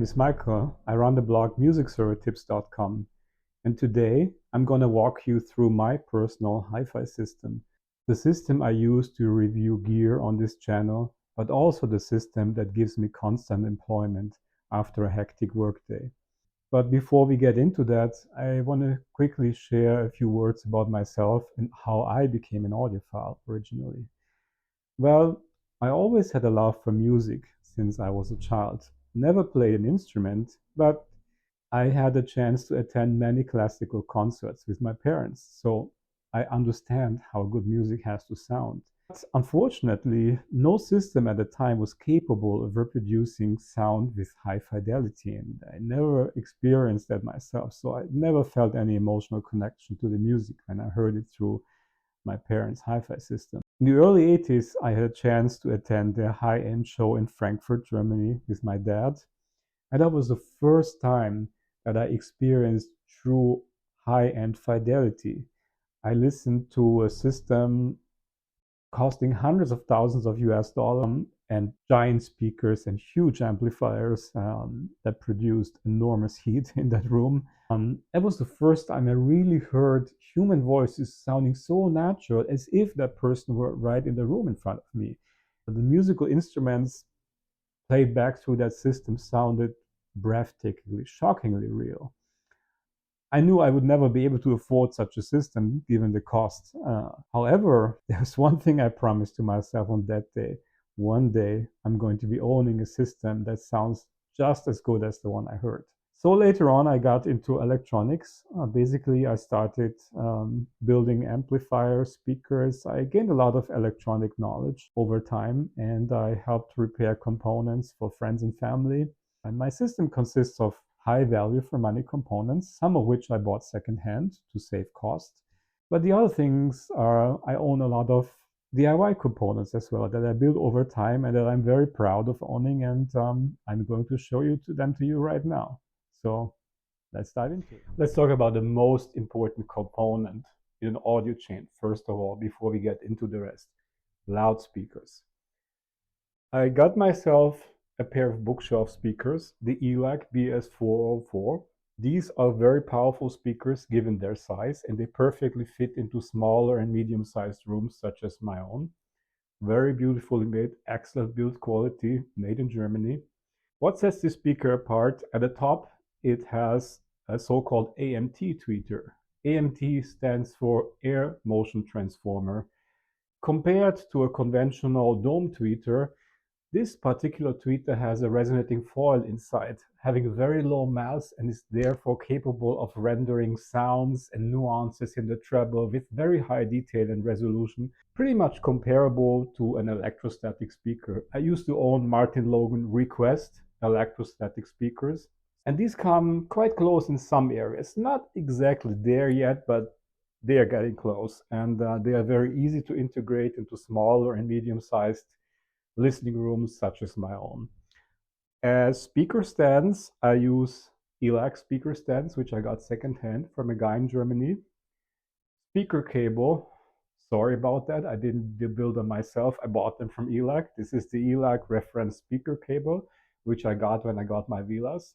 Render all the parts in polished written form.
name is Michael. I run the blog MusicServerTips.com, and today I'm going to walk you through my personal HiFi system, the system I use to review gear on this channel, but also the system that gives me constant employment after a hectic workday. But before we get into that, I want to quickly share a few words about myself and how I became an audiophile originally. Well, I always had a love for music since I was a child. Never played an instrument, but I had a chance to attend many classical concerts with my parents, so I understand how good music has to sound. But unfortunately, no system at the time was capable of reproducing sound with high fidelity, and I never experienced that myself, so I never felt any emotional connection to the music when I heard it through my parents' hi-fi system. In the early 80s, I had a chance to attend a high-end show in Frankfurt, Germany with my dad. And that was the first time that I experienced true high-end fidelity. I listened to a system costing hundreds of thousands of US dollars and giant speakers and huge amplifiers that produced enormous heat in that room. It was the first time I really heard human voices sounding so natural, as if that person were right in the room in front of me. The musical instruments played back through that system sounded breathtakingly, shockingly real. I knew I would never be able to afford such a system given the cost. However, there's one thing I promised to myself on that day. One day I'm going to be owning a system that sounds just as good as the one I heard. So later on, I got into electronics. Basically, I started building amplifiers, speakers. I gained a lot of electronic knowledge over time, and I helped repair components for friends and family. And my system consists of high value for money components, some of which I bought secondhand to save cost. But the other things are I own a lot of DIY components as well that I built over time and that I'm very proud of owning, and I'm going to show them to you right now. So let's dive into it. Let's talk about the most important component in an audio chain, first of all, before we get into the rest. Loudspeakers. I got myself a pair of bookshelf speakers, the Elac BS404. These are very powerful speakers given their size, and they perfectly fit into smaller and medium-sized rooms such as my own. Very beautifully made, excellent build quality, made in Germany. What sets this speaker apart? At the top, it has a so-called AMT tweeter. AMT stands for Air Motion Transformer. Compared to a conventional dome tweeter, this particular tweeter has a resonating foil inside, having very low mass, and is therefore capable of rendering sounds and nuances in the treble with very high detail and resolution, pretty much comparable to an electrostatic speaker. I used to own Martin Logan Request electrostatic speakers, and these come quite close in some areas. Not exactly there yet, but they are getting close, and they are very easy to integrate into smaller and medium-sized listening rooms such as my own. As speaker stands, I use Elac speaker stands, which I got secondhand from a guy in Germany. Speaker cable, sorry about that, I didn't build them myself, I bought them from Elac. This is the Elac reference speaker cable, which I got when I got my Velas.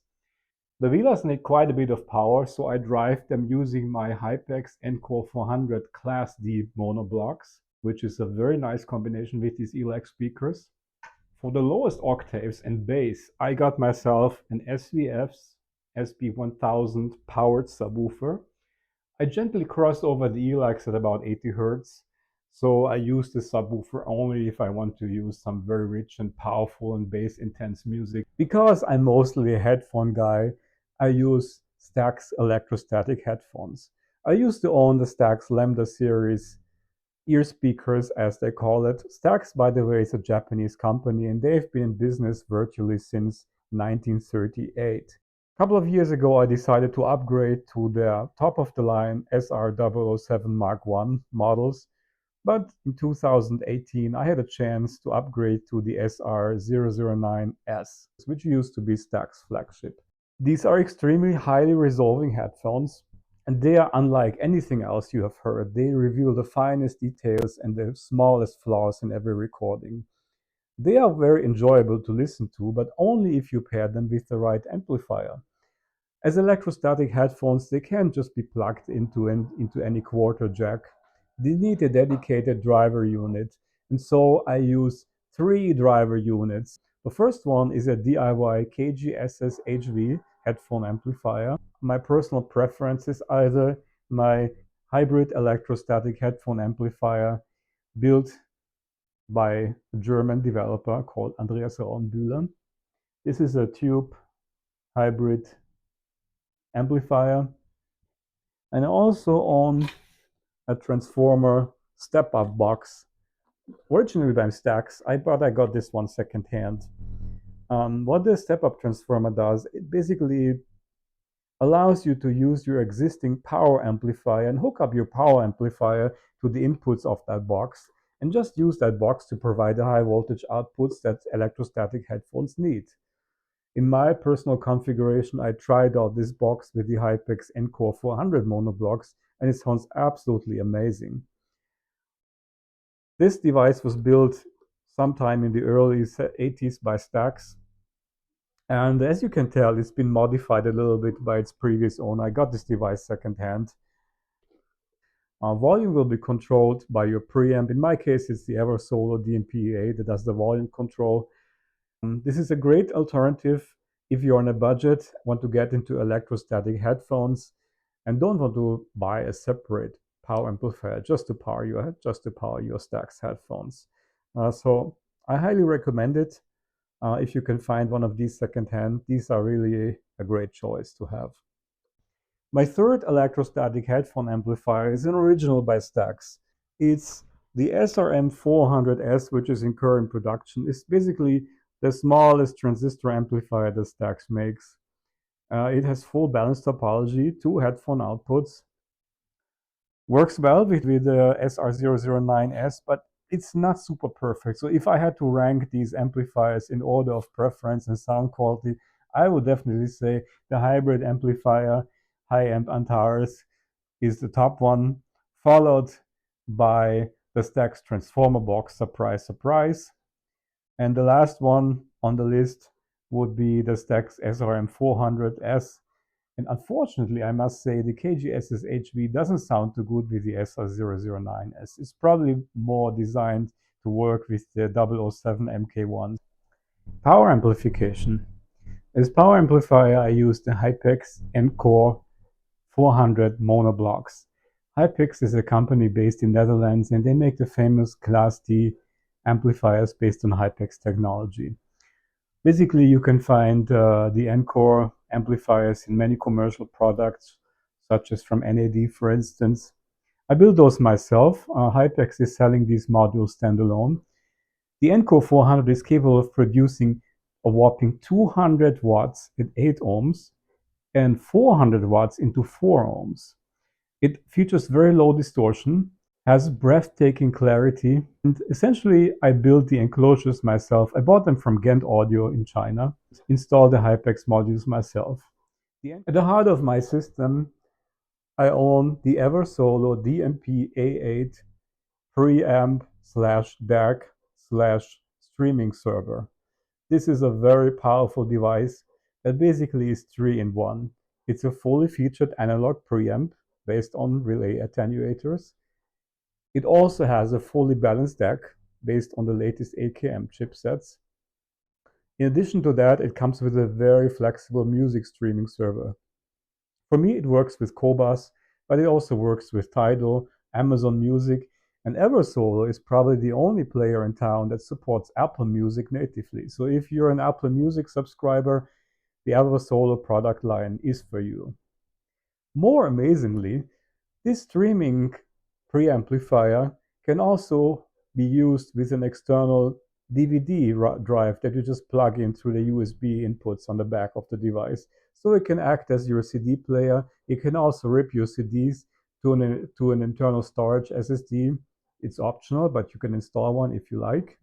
The Velas need quite a bit of power, so I drive them using my Hypex Ncore 400 Class D Monoblocks, which is a very nice combination with these Elac speakers. For the lowest octaves and bass, I got myself an SVF's SB1000 powered subwoofer. I gently crossed over the Elacs at about 80 Hz, so I use the subwoofer only if I want to use some very rich and powerful and bass-intense music. Because I'm mostly a headphone guy, I use Stax electrostatic headphones. I used to own the Stax Lambda series ear speakers, as they call it. Stax, by the way, is a Japanese company, and they've been in business virtually since 1938. A couple of years ago, I decided to upgrade to the top-of-the-line SR007 Mark I models, but in 2018, I had a chance to upgrade to the SR009S, which used to be Stax flagship. These are extremely highly resolving headphones, and they are unlike anything else you have heard. They reveal the finest details and the smallest flaws in every recording. They are very enjoyable to listen to, but only if you pair them with the right amplifier. As electrostatic headphones, they can't just be plugged into any quarter jack. They need a dedicated driver unit, and so I use three driver units. The first one is a DIY KGSSHV headphone amplifier. My personal preference is either my hybrid electrostatic headphone amplifier built by a German developer called Andreas. This is a tube hybrid amplifier, and I also own a transformer step-up box, originally by Stax. I got this one secondhand. What the step-up transformer does, it basically allows you to use your existing power amplifier and hook up your power amplifier to the inputs of that box and just use that box to provide the high voltage outputs that electrostatic headphones need. In my personal configuration, I tried out this box with the Hypex Ncore 400 monoblocks, and it sounds absolutely amazing. This device was built sometime in the early 80s by Stax, and as you can tell, it's been modified a little bit by its previous owner. I got this device secondhand. Volume will be controlled by your preamp. In my case, it's the Eversolo DMPA that does the volume control. This is a great alternative if you're on a budget, want to get into electrostatic headphones, and don't want to buy a separate power amplifier just to power your Stax headphones. So I highly recommend it. If you can find one of these secondhand, these are really a great choice to have. My third electrostatic headphone amplifier is an original by Stax. It's the SRM400S, which is in current production. It's basically the smallest transistor amplifier that Stax makes. It has full balance topology, 2 headphone outputs, works well with the SR009S, but it's not super perfect. So if I had to rank these amplifiers in order of preference and sound quality, I would definitely say the hybrid amplifier high-amp Antares is the top one, followed by the Stax transformer box, surprise, surprise. And the last one on the list would be the Stax SRM400S. And unfortunately, I must say the KGSSHV doesn't sound too good with the SR009S. It's probably more designed to work with the 007 MK1. Power amplification. As power amplifier, I use the Hypex Ncore 400 monoblocks. Hypex is a company based in Netherlands, and they make the famous Class D amplifiers based on Hypex technology. Basically, you can find the Ncore amplifiers in many commercial products, such as from NAD, for instance. I built those myself. Hypex is selling these modules standalone. The Ncore 400 is capable of producing a whopping 200 watts at 8 ohms and 400 watts into 4 ohms. It features very low distortion, has breathtaking clarity, and essentially I built the enclosures myself. I bought them from Ghentaudio in China, installed the Hypex modules myself. At the heart of my system, I own the Eversolo DMP-A8 preamp / DAC / streaming server. This is a very powerful device that basically is 3 in 1. It's a fully featured analog preamp based on relay attenuators. It also has a fully balanced DAC based on the latest AKM chipsets. In addition to that, it comes with a very flexible music streaming server. For me, it works with Cobas, but it also works with Tidal, Amazon Music, and Eversolo is probably the only player in town that supports Apple Music natively. So if you're an Apple Music subscriber, the Eversolo product line is for you. More amazingly, this streaming preamplifier can also be used with an external DVD drive that you just plug in through the USB inputs on the back of the device. So it can act as your CD player. You can also rip your CDs to an internal storage SSD. It's optional, but you can install one if you like.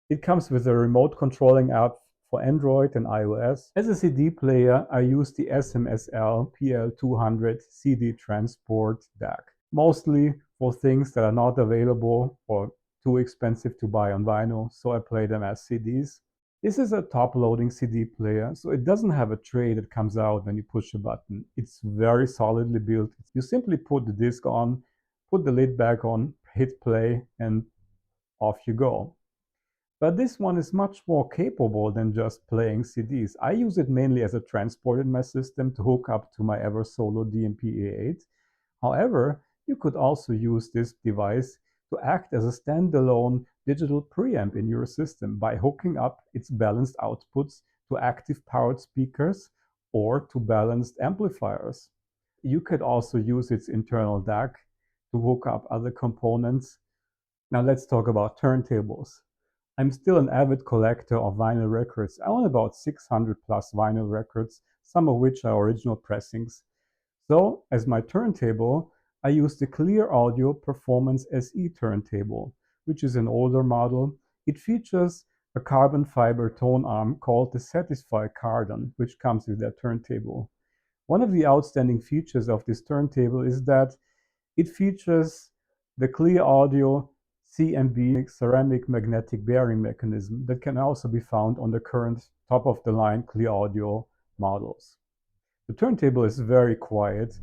It comes with a remote controlling app for Android and iOS. As a CD player, I use the SMSL PL200 CD transport DAC, mostly for things that are not available or too expensive to buy on vinyl, so I play them as CDs. This is a top-loading CD player, so it doesn't have a tray that comes out when you push a button. It's very solidly built. You simply put the disc on, put the lid back on, hit play, and off you go. But this one is much more capable than just playing CDs. I use it mainly as a transport in my system to hook up to my Eversolo DMP-A8. However, you could also use this device to act as a standalone digital preamp in your system by hooking up its balanced outputs to active powered speakers or to balanced amplifiers. You could also use its internal DAC to hook up other components. Now let's talk about turntables. I'm still an avid collector of vinyl records. I own about 600 plus vinyl records, some of which are original pressings. So, as my turntable, I use the Clearaudio Performance SE turntable, which is an older model. It features a carbon fiber tone arm called the Satisfy Cardan, which comes with that turntable. One of the outstanding features of this turntable is that it features the Clearaudio CMB ceramic magnetic bearing mechanism that can also be found on the current top-of-the-line Clearaudio models. The turntable is very quiet,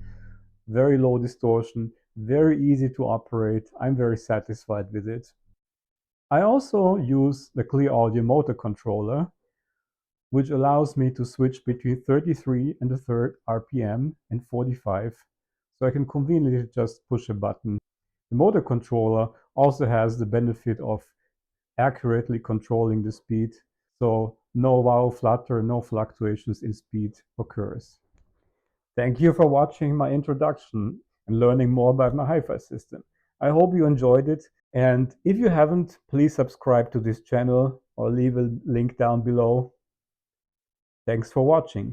very low distortion, very easy to operate. I'm very satisfied with it. I also use the Clearaudio motor controller, which allows me to switch between 33 and a third RPM and 45, so I can conveniently just push a button. The motor controller also has the benefit of accurately controlling the speed, so no wow flutter, no fluctuations in speed occurs. Thank you for watching my introduction and learning more about my HiFi system. I hope you enjoyed it, and if you haven't, please subscribe to this channel or leave a link down below. Thanks for watching.